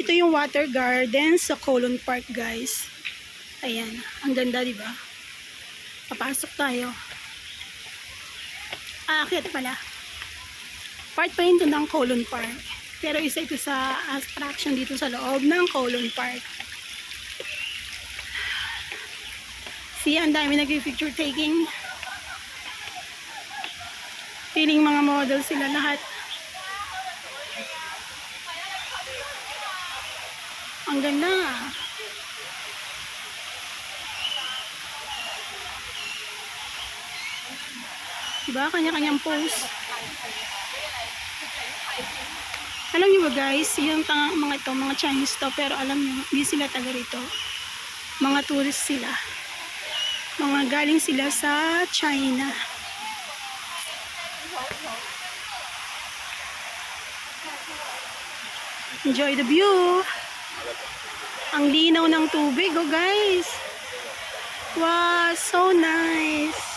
Ito yung water garden sa Colon Park, guys. Ayan, ang ganda, di ba? Papasok tayo. Aakyat pala. Part pa rin ito ng Colon Park. Pero isa ito sa attraction dito sa loob ng Colon Park. See, ang dami nag-picture taking. Feeling mga model sila lahat. Ang ganda. Diba? Kanya-kanyang pose. Alam niyo ba guys, yung mga ito, mga Chinese to, pero alam niyo, hindi sila taga rito. Mga tourist sila. Mga galing sila sa China. Enjoy the view. Ang linaw ng tubig, oh guys. Wow, so nice.